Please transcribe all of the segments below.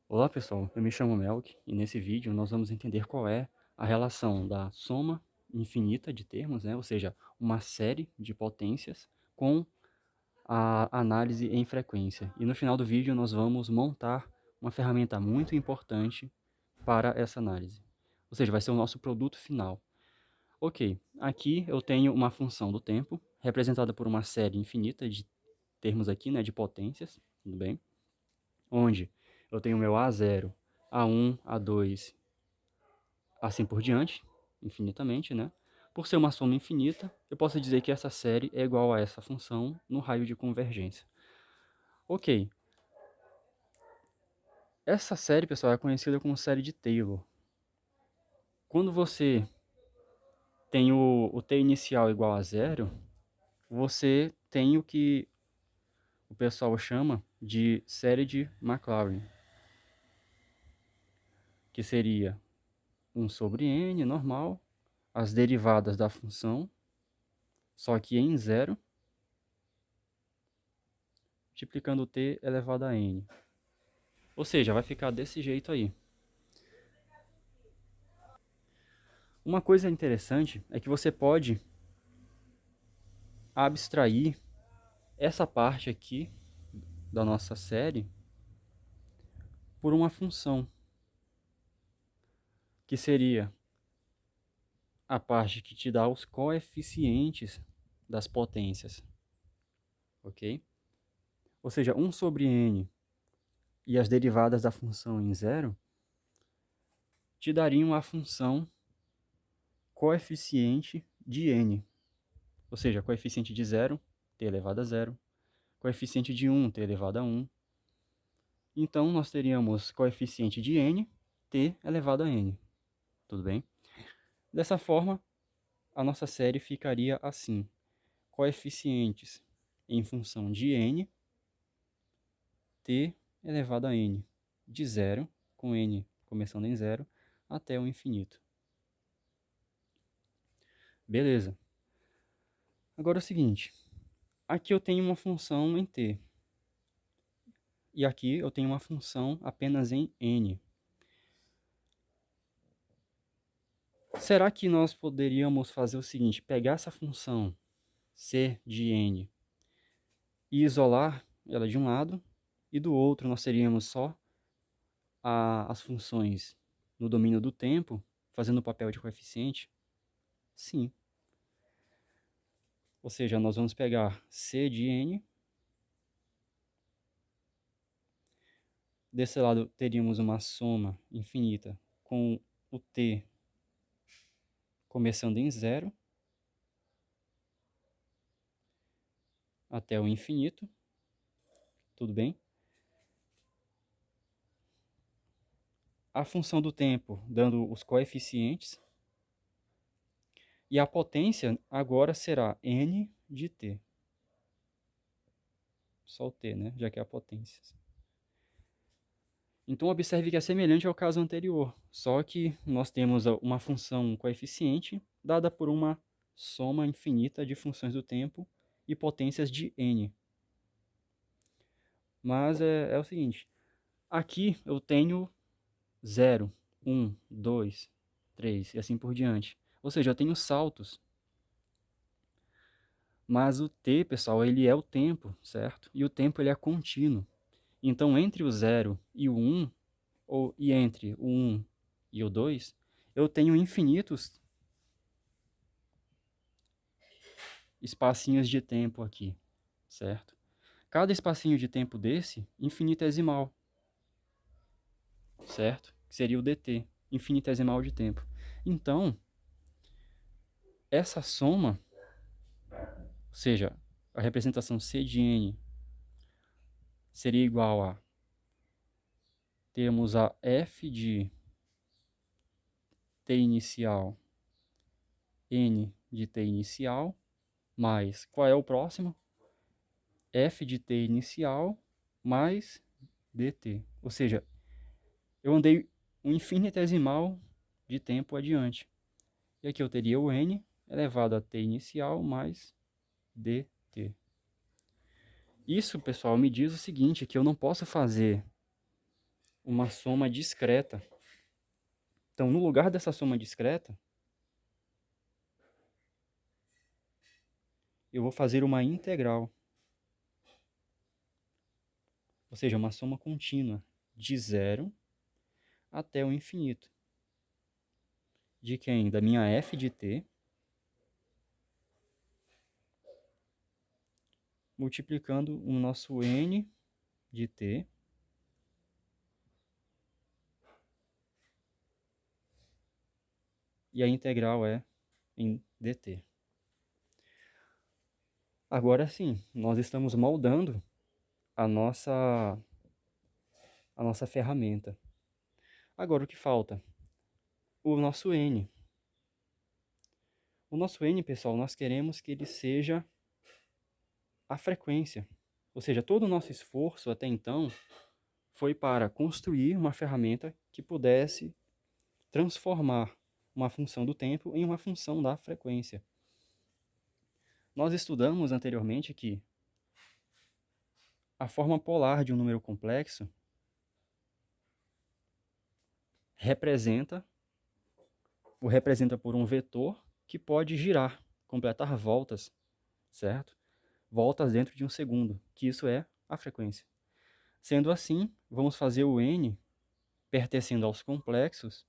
Olá pessoal, eu me chamo Melk e nesse vídeo nós vamos entender qual é a relação da soma infinita de termos, né? Ou seja, uma série de potências com a análise em frequência. E no final do vídeo nós vamos montar uma ferramenta muito importante para essa análise. Ou seja, vai ser o nosso produto final. Ok, aqui eu tenho uma função do tempo, representada por uma série infinita de termos aqui, né, de potências, tudo bem? Onde eu tenho o meu A0, A1, A2, assim por diante, infinitamente, né? Por ser uma soma infinita, eu posso dizer que essa série é igual a essa função no raio de convergência. Ok, essa série, pessoal, é conhecida como série de Taylor. Quando você tem o t inicial igual a zero, você tem o que o pessoal chama de série de Maclaurin, que seria 1 sobre n normal, as derivadas da função, só que em zero, multiplicando t elevado a n. Ou seja, vai ficar desse jeito aí. Uma coisa interessante é que você pode abstrair essa parte aqui da nossa série por uma função, que seria a parte que te dá os coeficientes das potências, ok? Ou seja, 1 sobre n e as derivadas da função em zero te dariam a função coeficiente de n, ou seja, coeficiente de 0, t elevado a 0, coeficiente de 1, t elevado a 1. Então, nós teríamos coeficiente de n, t elevado a n, tudo bem? Dessa forma, a nossa série ficaria assim: coeficientes em função de n, t elevado a n, de 0, com n começando em 0, até o infinito. Beleza. Agora é o seguinte, aqui eu tenho uma função em t, e aqui eu tenho uma função apenas em n. Será que nós poderíamos fazer o seguinte, pegar essa função c de n e isolar ela de um lado, e do outro nós teríamos só as funções no domínio do tempo, fazendo o papel de coeficiente? Sim. Ou seja, nós vamos pegar c de n, desse lado teríamos uma soma infinita com o t começando em 0 até o infinito, tudo bem? A função do tempo dando os coeficientes, e a potência agora será n de t. Só o t, né? Já que é a potência. Então, observe que é semelhante ao caso anterior, só que nós temos uma função coeficiente dada por uma soma infinita de funções do tempo e potências de n. Mas é o seguinte, aqui eu tenho 0, 1, 2, 3 e assim por diante. Ou seja, eu tenho saltos. Mas o t, pessoal, ele é o tempo, certo? E o tempo ele é contínuo. Então, entre o 0 e o 1, e entre o 1 e o 2, eu tenho infinitos espacinhos de tempo aqui, certo? Cada espacinho de tempo desse, infinitesimal, certo? Que seria o dt, infinitesimal de tempo. Então, essa soma, ou seja, a representação c de n seria igual a termos a f de t inicial, n de t inicial, mais, qual é o próximo? F de t inicial mais dt. Ou seja, eu andei um infinitesimal de tempo adiante. E aqui eu teria o n elevado a t inicial mais dt. Isso, pessoal, me diz o seguinte, que eu não posso fazer uma soma discreta. Então, no lugar dessa soma discreta, eu vou fazer uma integral, ou seja, uma soma contínua de zero até o infinito. De quem? Da minha f de t, multiplicando o nosso n de t e a integral é em dt. Agora sim, nós estamos moldando a nossa ferramenta. Agora o que falta? O nosso n. O nosso n, pessoal, nós queremos que ele seja a frequência. Ou seja, todo o nosso esforço até então foi para construir uma ferramenta que pudesse transformar uma função do tempo em uma função da frequência. Nós estudamos anteriormente que a forma polar de um número complexo representa por um vetor que pode girar, completar voltas, certo? Voltas dentro de um segundo, que isso é a frequência. Sendo assim, vamos fazer o n pertencendo aos complexos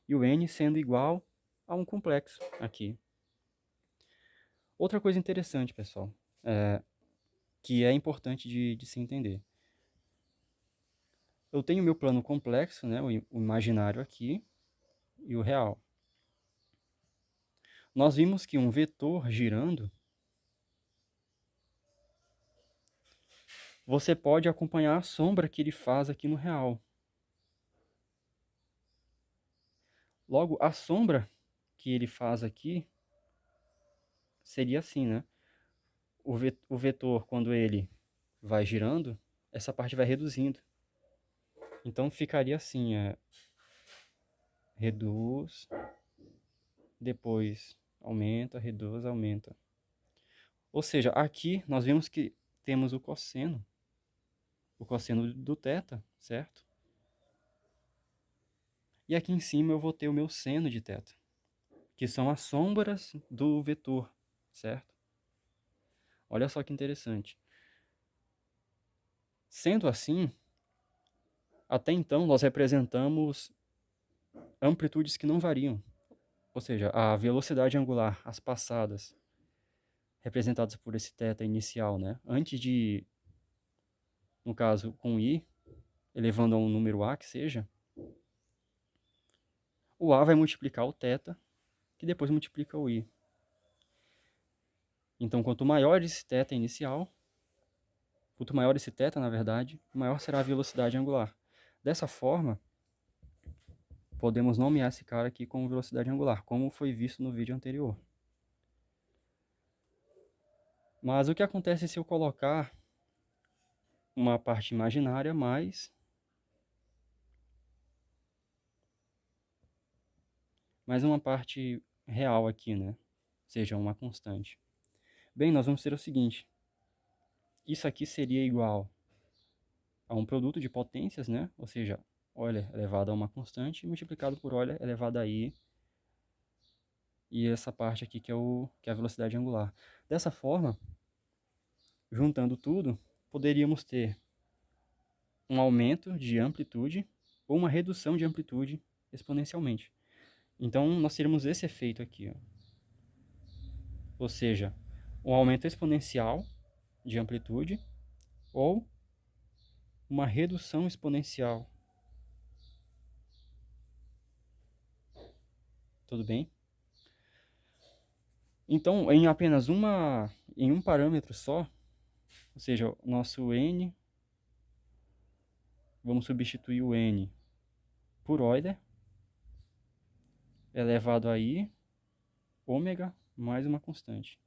e o n sendo igual a um complexo aqui. Outra coisa interessante, pessoal, que é importante de se entender. Eu tenho meu plano complexo, né, o imaginário aqui, e o real. Nós vimos que um vetor girando, você pode acompanhar a sombra que ele faz aqui no real. Logo, a sombra que ele faz aqui seria assim, né? O vetor, quando ele vai girando, essa parte vai reduzindo. Então, ficaria assim, reduz, depois aumenta, reduz, aumenta. Ou seja, aqui nós vemos que temos o cosseno do θ, certo? E aqui em cima eu vou ter o meu seno de θ, que são as sombras do vetor, certo? Olha só que interessante. Sendo assim, até então nós representamos amplitudes que não variam. Ou seja, a velocidade angular, as passadas, representadas por esse θ inicial, né? Antes de, no caso, com i, elevando a um número a que seja, o a vai multiplicar o θ, que depois multiplica o i. Então, quanto maior esse θ inicial, quanto maior esse θ, na verdade, maior será a velocidade angular. Dessa forma, podemos nomear esse cara aqui como velocidade angular, como foi visto no vídeo anterior. Mas o que acontece se eu colocar uma parte imaginária mais uma parte real aqui, né? Seja uma constante. Bem, nós vamos ter o seguinte. Isso aqui seria igual a um produto de potências, né? Ou seja, Euler elevado a uma constante multiplicado por Euler elevado a i. E essa parte aqui que é a velocidade angular. Dessa forma, juntando tudo, poderíamos ter um aumento de amplitude ou uma redução de amplitude exponencialmente. Então, nós teremos esse efeito aqui, ó. Ou seja, um aumento exponencial de amplitude ou uma redução exponencial. Tudo bem? Então, em apenas em um parâmetro só, ou seja, o nosso n, vamos substituir o n por Euler, elevado a i, ômega, mais uma constante.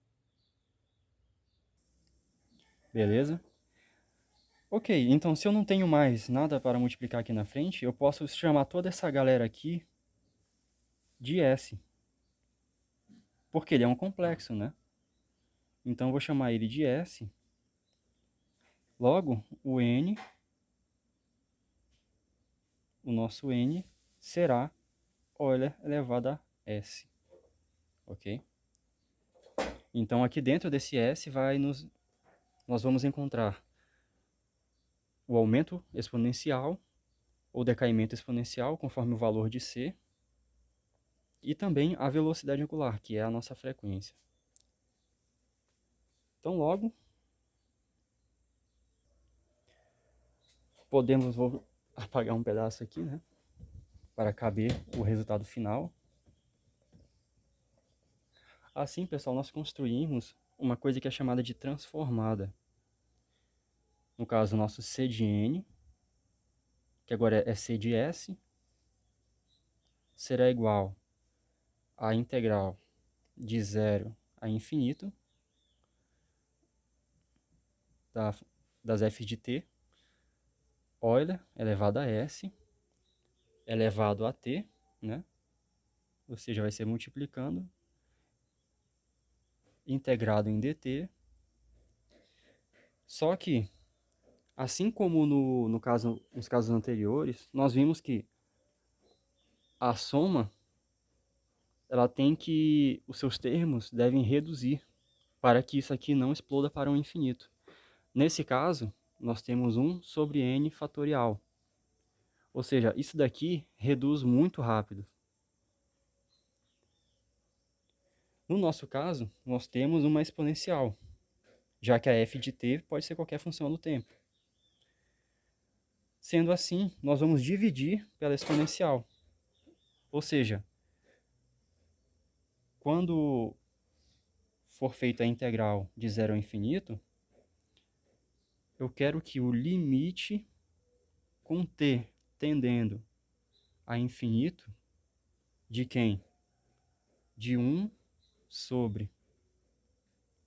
Beleza? Ok, então se eu não tenho mais nada para multiplicar aqui na frente, eu posso chamar toda essa galera aqui de S. Porque ele é um complexo, né? Então eu vou chamar ele de S. Logo, o N o nosso n será Euler elevado a s, ok? Então, aqui dentro desse s nós vamos encontrar o aumento exponencial ou decaimento exponencial, conforme o valor de c, e também a velocidade angular, que é a nossa frequência. Então, logo, vou apagar um pedaço aqui, né, para caber o resultado final. Assim, pessoal, nós construímos uma coisa que é chamada de transformada. No caso, o nosso C de N, que agora é C de S, será igual à integral de 0 a infinito das f de t, Euler elevado a s, elevado a t, né? Ou seja, vai ser multiplicando, integrado em dt. Só que, assim como nos casos anteriores, nós vimos que a soma, os seus termos devem reduzir para que isso aqui não exploda para o infinito. Nesse caso, nós temos 1 sobre n fatorial. Ou seja, isso daqui reduz muito rápido. No nosso caso, nós temos uma exponencial, já que a f de t pode ser qualquer função do tempo. Sendo assim, nós vamos dividir pela exponencial. Ou seja, quando for feita a integral de 0 ao infinito, eu quero que o limite com t tendendo a infinito de quem? De 1 sobre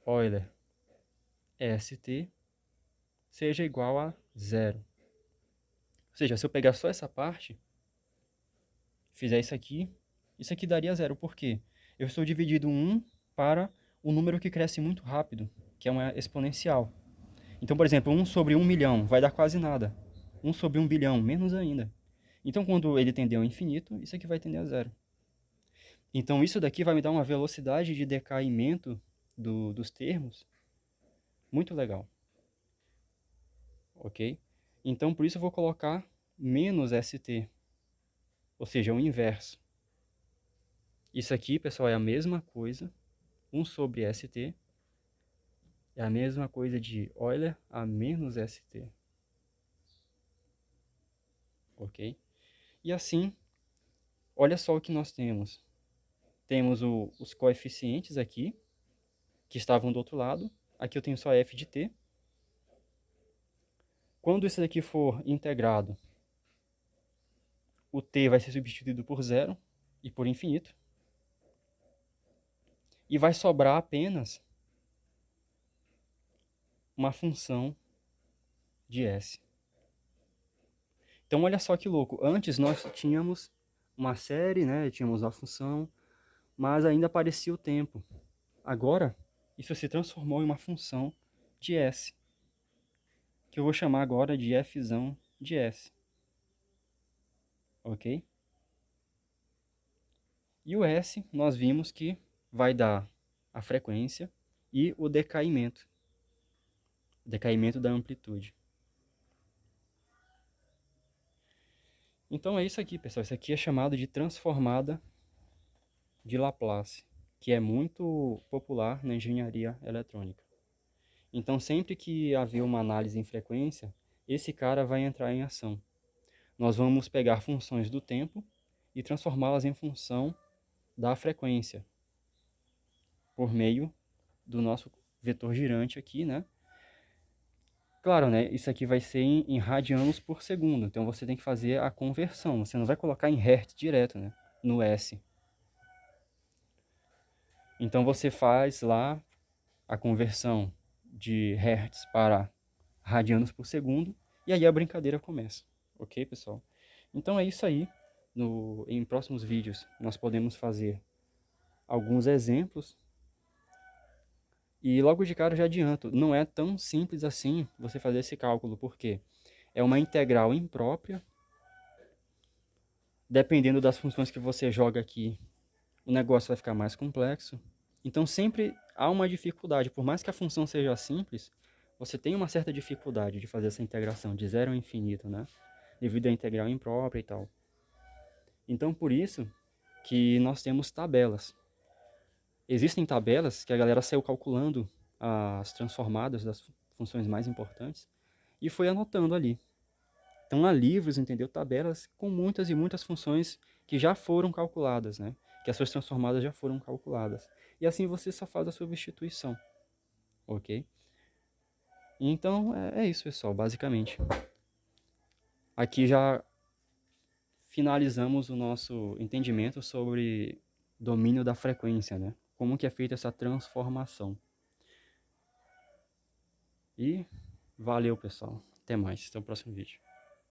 Euler st seja igual a 0. Ou seja, se eu pegar só essa parte, fizer isso aqui daria 0. Por quê? Eu estou dividindo 1 para um número que cresce muito rápido, que é uma exponencial. Então, por exemplo, 1 sobre 1 milhão vai dar quase nada. 1 sobre 1 bilhão, menos ainda. Então, quando ele tender ao infinito, isso aqui vai tender a 0. Então, isso daqui vai me dar uma velocidade de decaimento dos termos muito legal. Ok? Então, por isso eu vou colocar menos st, ou seja, o inverso. Isso aqui, pessoal, é a mesma coisa, 1 sobre st, é a mesma coisa de Euler a menos st. Ok? E assim, olha só o que nós temos. Temos os coeficientes aqui, que estavam do outro lado. Aqui eu tenho só f de t. Quando isso daqui for integrado, o t vai ser substituído por 0 e por infinito. E vai sobrar apenas uma função de s. Então, olha só que louco. Antes nós tínhamos uma série, né? Tínhamos a função, mas ainda aparecia o tempo. Agora, isso se transformou em uma função de s, que eu vou chamar agora de f de s. Ok? E o s, nós vimos que vai dar a frequência e o decaimento da amplitude. Então é isso aqui, pessoal. Isso aqui é chamado de transformada de Laplace, que é muito popular na engenharia eletrônica. Então, sempre que haver uma análise em frequência, esse cara vai entrar em ação. Nós vamos pegar funções do tempo e transformá-las em função da frequência, por meio do nosso vetor girante aqui, né? Claro, né? Isso aqui vai ser em radianos por segundo, então você tem que fazer a conversão. Você não vai colocar em hertz direto, né? No S. Então você faz lá a conversão de hertz para radianos por segundo, e aí a brincadeira começa. Ok, pessoal? Então é isso aí. Em próximos vídeos nós podemos fazer alguns exemplos. E logo de cara eu já adianto, não é tão simples assim você fazer esse cálculo, porque é uma integral imprópria dependendo das funções que você joga aqui, o negócio vai ficar mais complexo. Então sempre há uma dificuldade, por mais que a função seja simples, você tem uma certa dificuldade de fazer essa integração de zero ao infinito, né? Devido à integral imprópria e tal. Então por isso que nós temos tabelas. Existem tabelas que a galera saiu calculando as transformadas das funções mais importantes e foi anotando ali. Então há livros, entendeu? Tabelas com muitas e muitas funções que já foram calculadas, né? Que as suas transformadas já foram calculadas. E assim você só faz a substituição, ok? Então é isso, pessoal, basicamente. Aqui já finalizamos o nosso entendimento sobre domínio da frequência, né? Como que é feita essa transformação. E valeu, pessoal. Até mais. Até o próximo vídeo.